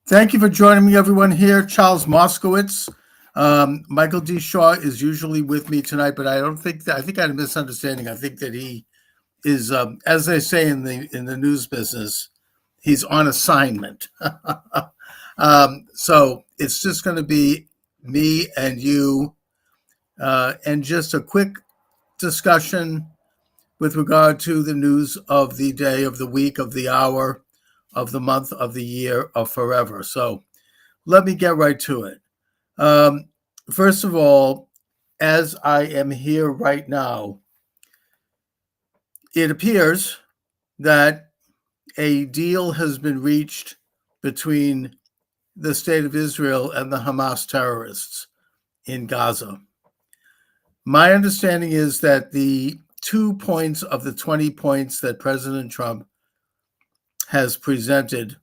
Thank you for joining me, everyone. Here, Charles Moscowitz. Michael D. Shaw is usually with me tonight, but I don't think that. I think I had a misunderstanding. I think that he is, as they say in the news business, he's on assignment. So it's just going to be me and you, and just a quick discussion with regard to the news of the day, of the week, of the hour, of the month, of the year, of forever. So let me get right to it. Um, First of all, as I am here right now, it appears that a deal has been reached between the state of Israel and the Hamas terrorists in Gaza. My understanding is that the 2 points of the 20 points that President Trump has presented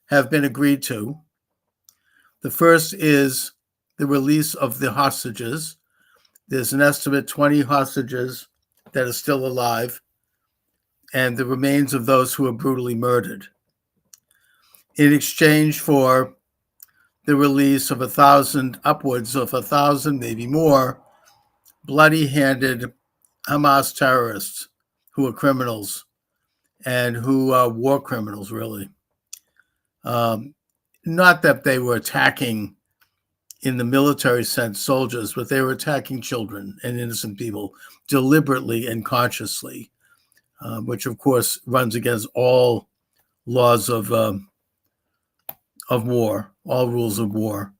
have been agreed to. The first is the release of the hostages. There's an estimate 20 hostages that are still alive, and the remains of those who were brutally murdered, in exchange for the release of 1,000, upwards of 1,000, maybe more, bloody-handed Hamas terrorists who are criminals and who are war criminals, really. Not that they were attacking, in the military sense, soldiers, but they were attacking children and innocent people deliberately and consciously, which of course runs against all laws of war, all rules of war.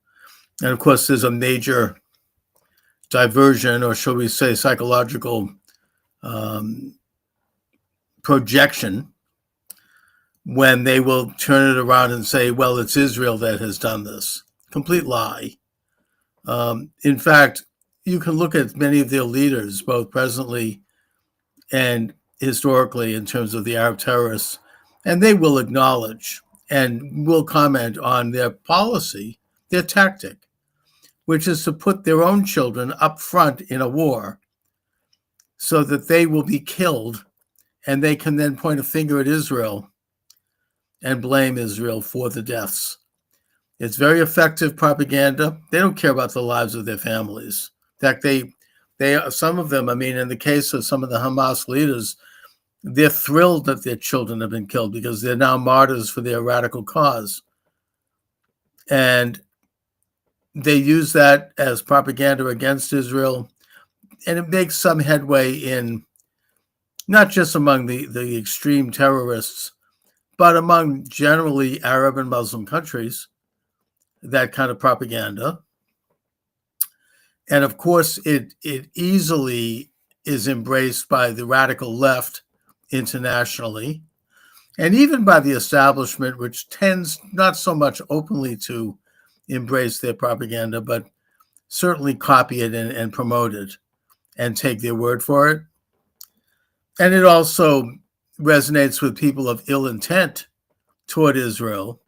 And of course, there's a major diversion, or shall we say, psychological projection, when they will turn it around and say, well, it's Israel that has done this. Complete lie. In fact, you can look at many of their leaders, both presently and historically, in terms of the Arab terrorists, and they will acknowledge and will comment on their policy, their tactic, which is to put their own children up front in a war so that they will be killed, and they can then point a finger at Israel and blame Israel for the deaths. It's very effective propaganda. They don't care about the lives of their families. In fact, they some of them, I mean, in the case of some of the Hamas leaders, they're thrilled that their children have been killed because they're now martyrs for their radical cause. And they use that as propaganda against Israel. And it makes some headway in, not just among the extreme terrorists, but among generally Arab and Muslim countries, that kind of propaganda. And of course, it easily is embraced by the radical left internationally, and even by the establishment, which tends not so much openly to embrace their propaganda, but certainly copy it and promote it and take their word for it. And it also resonates with people of ill intent toward Israel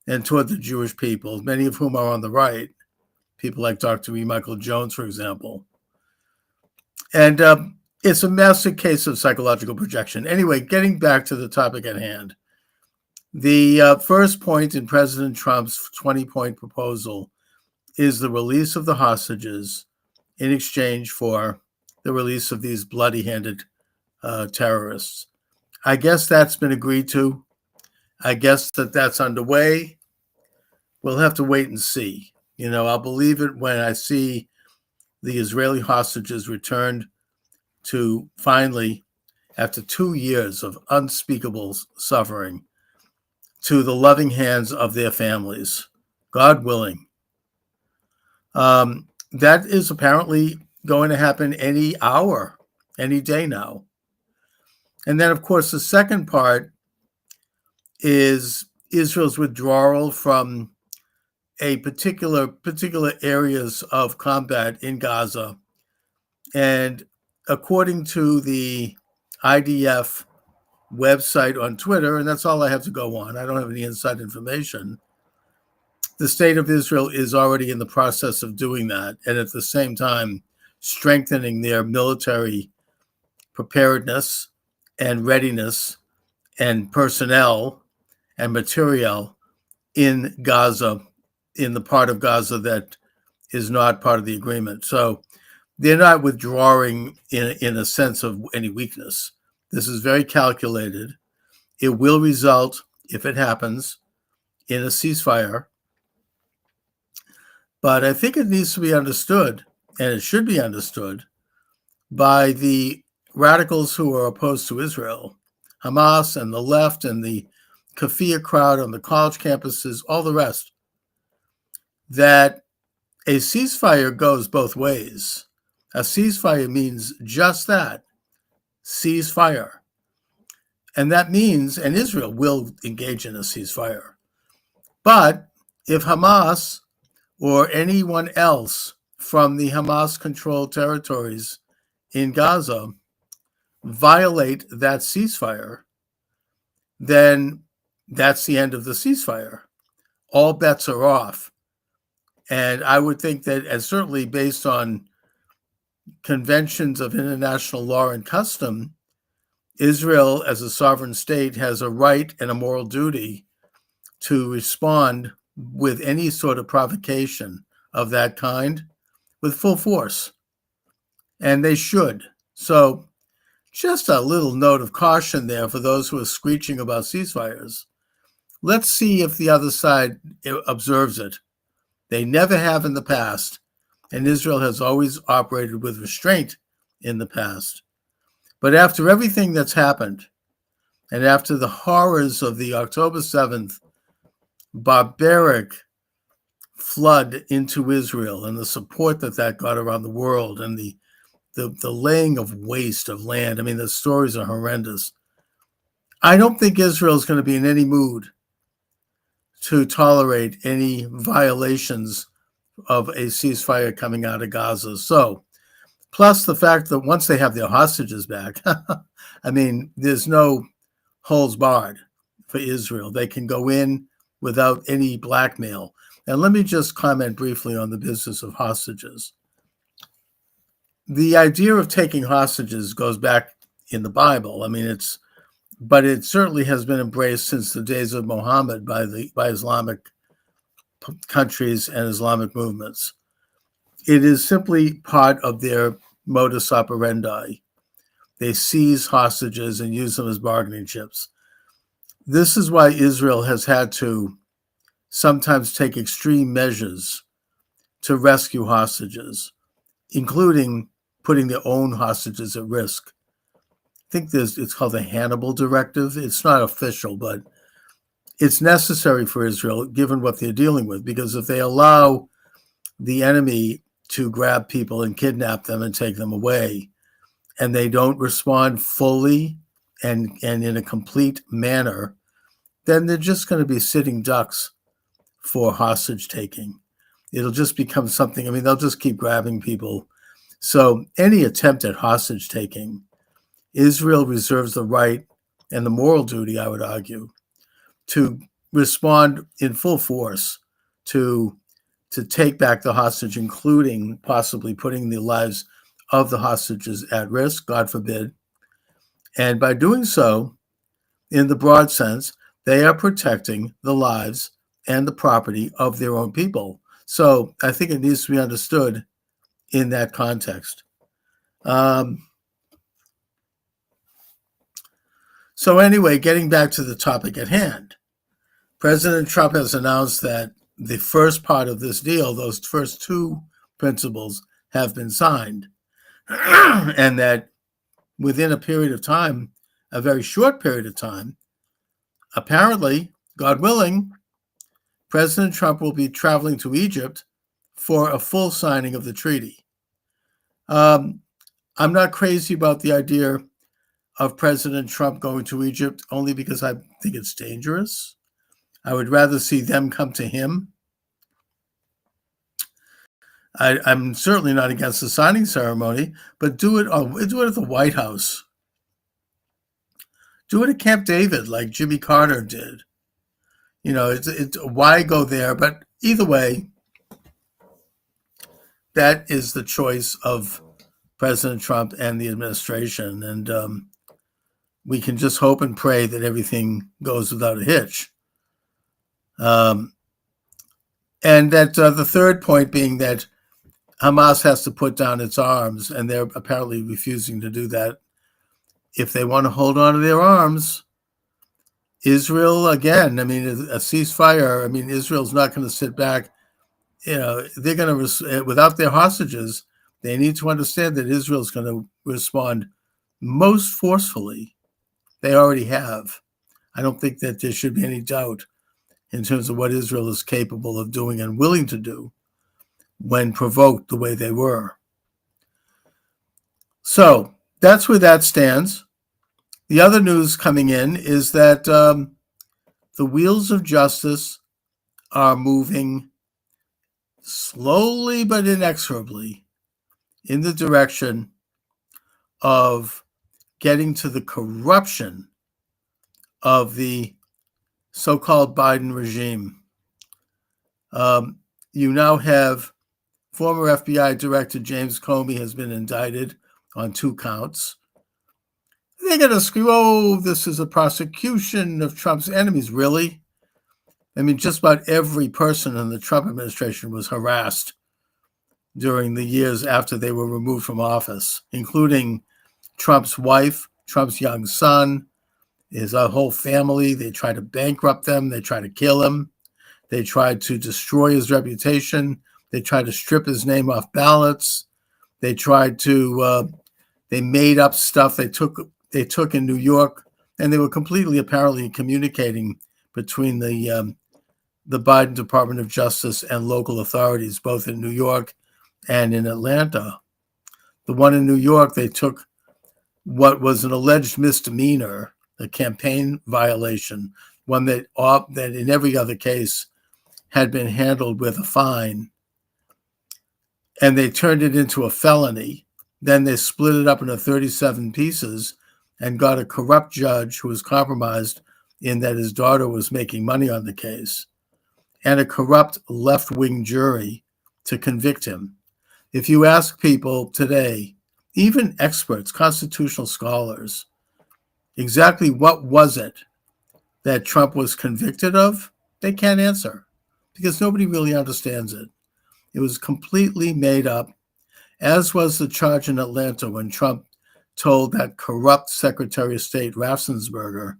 and toward the Jewish people, many of whom are on the right, people like Dr. E. Michael Jones, for example. And it's a massive case of psychological projection. Anyway, getting back to the topic at hand, the first point in President Trump's 20-point proposal is the release of the hostages in exchange for the release of these bloody-handed terrorists. I guess that's been agreed to. I guess that's underway. We'll have to wait and see. I'll believe it when I see the Israeli hostages returned to, finally, after 2 years of unspeakable suffering, to the loving hands of their families, God willing. That is apparently going to happen any hour, any day now. And then, of course, the second part is Israel's withdrawal from a particular areas of combat in Gaza. And according to the IDF website on Twitter, and that's all I have to go on, I don't have any inside information, the state of Israel is already in the process of doing that, and at the same time strengthening their military preparedness and readiness and personnel and material in Gaza, in the part of Gaza that is not part of the agreement. So they're not withdrawing in a sense of any weakness. This is very calculated. It will result, if it happens, in a ceasefire. But I think it needs to be understood, and it should be understood, by the radicals who are opposed to Israel, Hamas and the left and the kafir crowd on the college campuses, all the rest, that a ceasefire goes both ways. A ceasefire means just that, ceasefire. And that means, and Israel will engage in a ceasefire. But if Hamas or anyone else from the Hamas-controlled territories in Gaza violate that ceasefire, then that's the end of the ceasefire. All bets are off. And I would think that, and certainly based on conventions of international law and custom, Israel, as a sovereign state, has a right and a moral duty to respond with any sort of provocation of that kind with full force. And they should. So just a little note of caution there for those who are screeching about ceasefires. Let's see if the other side observes it. They never have in the past, and Israel has always operated with restraint in the past. But after everything that's happened, and after the horrors of the October 7th barbaric flood into Israel and the support that got around the world and the laying of waste of land, I mean, the stories are horrendous. I don't think Israel is going to be in any mood to tolerate any violations of a ceasefire coming out of Gaza. So, plus the fact that once they have their hostages back, I mean, there's no holds barred for Israel. They can go in without any blackmail. And let me just comment briefly on the business of hostages. The idea of taking hostages goes back in the Bible. I mean, but it certainly has been embraced since the days of Muhammad by Islamic countries and Islamic movements. It is simply part of their modus operandi. They seize hostages and use them as bargaining chips. This is why Israel has had to sometimes take extreme measures to rescue hostages, including putting their own hostages at risk. I think it's called the Hannibal Directive. It's not official, but it's necessary for Israel, given what they're dealing with, because if they allow the enemy to grab people and kidnap them and take them away, and they don't respond fully and in a complete manner, then they're just going to be sitting ducks for hostage taking. It'll just become something, I mean, they'll just keep grabbing people. So any attempt at hostage taking, Israel reserves the right and the moral duty, I would argue, to respond in full force to take back the hostage, including possibly putting the lives of the hostages at risk, God forbid. And by doing so, in the broad sense, they are protecting the lives and the property of their own people. So I think it needs to be understood in that context. So anyway, getting back to the topic at hand, President Trump has announced that the first part of this deal, those first two principles, have been signed, and that within a period of time, a very short period of time, apparently, God willing, President Trump will be traveling to Egypt for a full signing of the treaty. I'm not crazy about the idea of President Trump going to Egypt, only because I think it's dangerous. I would rather see them come to him. I'm certainly not against the signing ceremony, but do it at the White House. Do it at Camp David, like Jimmy Carter did. You know, it's why go there? But either way, that is the choice of President Trump and the administration, and we can just hope and pray that everything goes without a hitch. Um, and that the third point being that Hamas has to put down its arms, and they're apparently refusing to do that. If they want to hold on to their arms, Israel, again, I mean, a ceasefire, I mean, Israel's not going to sit back. They're going to, without their hostages, they need to understand that Israel's going to respond most forcefully. They already have. I don't think that there should be any doubt in terms of what Israel is capable of doing and willing to do when provoked the way they were. So that's where that stands. The other news coming in is that the wheels of justice are moving slowly but inexorably in the direction of getting to the corruption of the so-called Biden regime. You now have former FBI Director James Comey has been indicted on 2 counts. They're going to scream, oh, this is a prosecution of Trump's enemies. Really? I mean, just about every person in the Trump administration was harassed during the years after they were removed from office, including Trump's wife, Trump's young son, his whole family. They tried to bankrupt them. They tried to kill him. They tried to destroy his reputation. They tried to strip his name off ballots. They tried to, they made up stuff they took in New York, and they were completely apparently communicating between the Biden Department of Justice and local authorities, both in New York and in Atlanta. The one in New York, they took what was an alleged misdemeanor, a campaign violation, one that in every other case had been handled with a fine, and they turned it into a felony. Then they split it up into 37 pieces and got a corrupt judge who was compromised in that his daughter was making money on the case, and a corrupt left-wing jury to convict him. If you ask people today, even experts, constitutional scholars, exactly what was it that Trump was convicted of, they can't answer because nobody really understands it. It was completely made up, as was the charge in Atlanta when Trump told that corrupt Secretary of State Raffensperger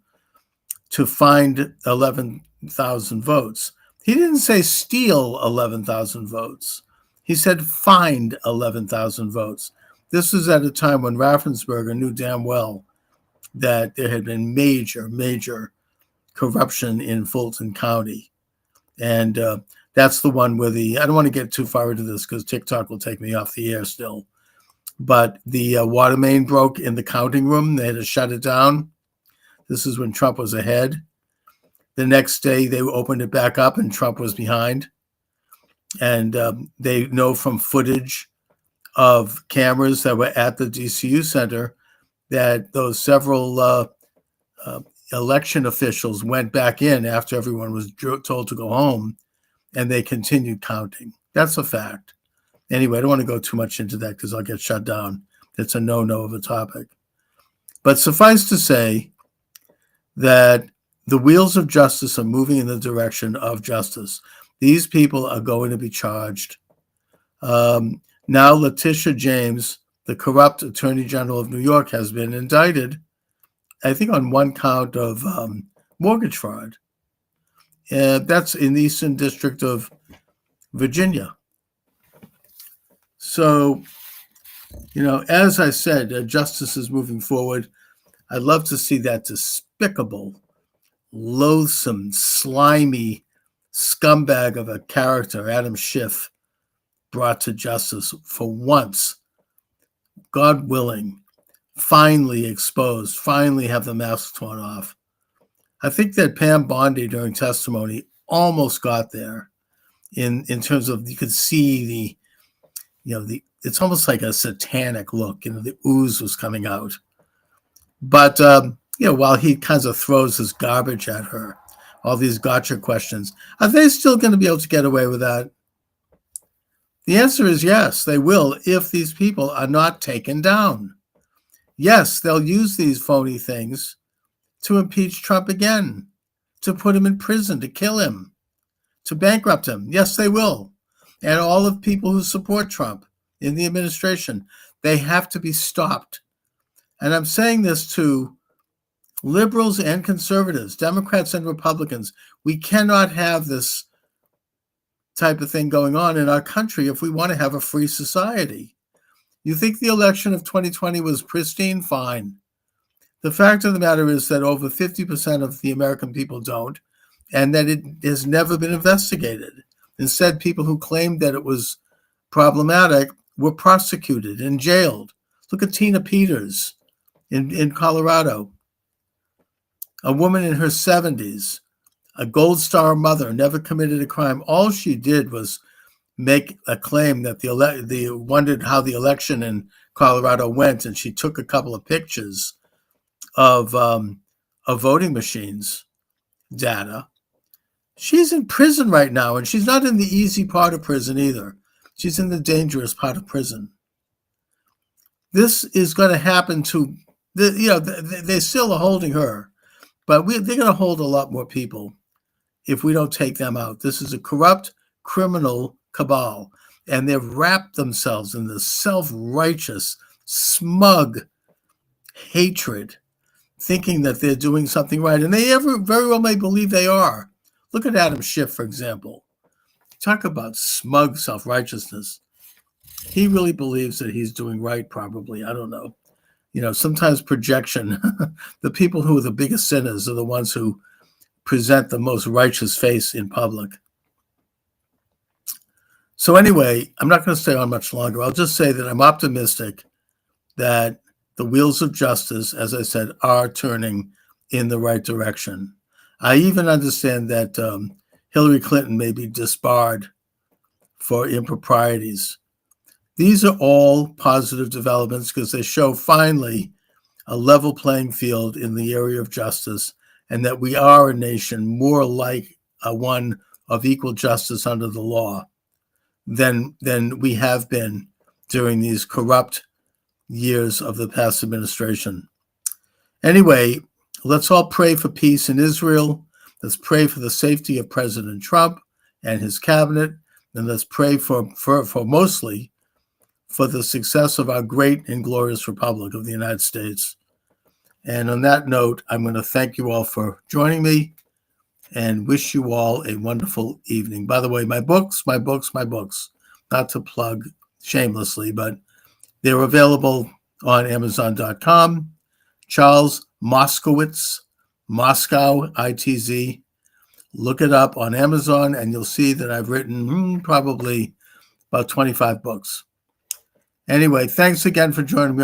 to find 11,000 votes. He didn't say steal 11,000 votes. He said find 11,000 votes. This was at a time when Raffensperger knew damn well that there had been major, major corruption in Fulton County. And that's the one where I don't want to get too far into this because TikTok will take me off the air still. But the water main broke in the counting room. They had to shut it down. This is when Trump was ahead. The next day, they opened it back up and Trump was behind. And they know from footage of cameras that were at the DCU Center that those several election officials went back in after everyone was told to go home, and they continued counting. That's a fact. Anyway, I don't want to go too much into that because I'll get shut down. It's a no-no of a topic. But suffice to say that the wheels of justice are moving in the direction of justice. These people are going to be charged. Now, Letitia James, the corrupt Attorney General of New York, has been indicted, I think, on 1 count of mortgage fraud. That's in the Eastern District of Virginia. So, as I said, justice is moving forward. I'd love to see that despicable, loathsome, slimy scumbag of a character, Adam Schiff, brought to justice for once, God willing, finally exposed, finally have the mask torn off. I think that Pam Bondi during testimony almost got there in terms of, you could see it's almost like a satanic look, the ooze was coming out. But, while he kind of throws his garbage at her, all these gotcha questions, are they still going to be able to get away with that? The answer is yes, they will, if these people are not taken down. Yes, they'll use these phony things to impeach Trump again, to put him in prison, to kill him. to bankrupt him. Yes, they will. And all of people who support Trump in the administration, they have to be stopped. And I'm saying this to liberals and conservatives, Democrats and Republicans. We cannot have this type of thing going on in our country if we want to have a free society. You think the election of 2020 was pristine? Fine. The fact of the matter is that over 50% of the American people don't, and that it has never been investigated. Instead, people who claimed that it was problematic were prosecuted and jailed. Look at Tina Peters in Colorado, a woman in her 70s, a Gold Star mother, never committed a crime. All she did was make a claim that the wondered how the election in Colorado went, and she took a couple of pictures of voting machines data. She's in prison right now, and she's not in the easy part of prison either. She's in the dangerous part of prison. This is going to happen to they still are holding her, but they're going to hold a lot more people if we don't take them out. This is a corrupt criminal cabal, and they've wrapped themselves in this self-righteous, smug hatred, thinking that they're doing something right, and they very well may believe they are. Look at Adam Schiff, for example. Talk about smug self-righteousness. He really believes that he's doing right, probably. I don't know. Sometimes projection. The people who are the biggest sinners are the ones who present the most righteous face in public. So anyway, I'm not going to stay on much longer. I'll just say that I'm optimistic that the wheels of justice, as I said, are turning in the right direction. I even understand that Hillary Clinton may be disbarred for improprieties. These are all positive developments because they show finally a level playing field in the area of justice, and that we are a nation more like one of equal justice under the law than we have been during these corrupt years of the past administration. Anyway, let's all pray for peace in Israel. Let's pray for the safety of President Trump and his cabinet. And let's pray for mostly for the success of our great and glorious Republic of the United States. And on that note, I'm going to thank you all for joining me and wish you all a wonderful evening. By the way, my books, not to plug shamelessly, but they're available on Amazon.com. Charles Moscowitz, Moscow, ITZ. Look it up on Amazon, and you'll see that I've written probably about 25 books. Anyway, thanks again for joining me.